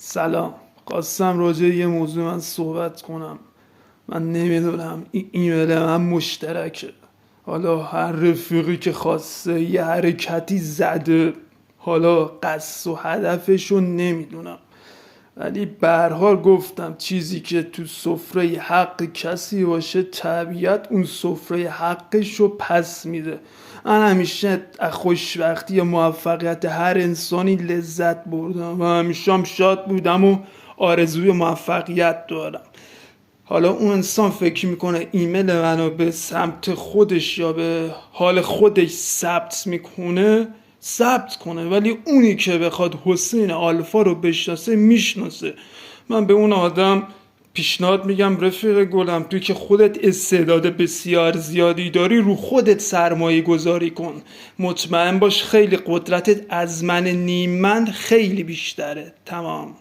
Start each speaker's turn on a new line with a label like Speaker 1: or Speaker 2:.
Speaker 1: سلام. خواستم راجع یه موضوع من صحبت کنم. من نمیدونم این ایمیل من مشترکه. حالا هر رفیقی که خواسته یه حرکتی زده، حالا قصد و هدفشو نمیدونم، ولی به هر حال گفتم چیزی که تو سفره حق کسی باشه طبیعت اون سفره حقشو پس میده. من همیشه از خوشبختی یا موفقیت هر انسانی لذت بردم و همیشه هم شاد بودم و آرزوی موفقیت دارم. حالا اون انسان فکر میکنه ایمیل منو به سمت خودش یا به حال خودش ثبت کنه، ولی اونی که بخواد حسین آلفا رو بشناسه میشناسه. من به اون آدم پیشنهاد میگم رفیق گلم، توی که خودت استعداد بسیار زیادی داری، رو خودت سرمایه گذاری کن. مطمئن باش خیلی قدرتت از من نیممند خیلی بیشتره. تمام.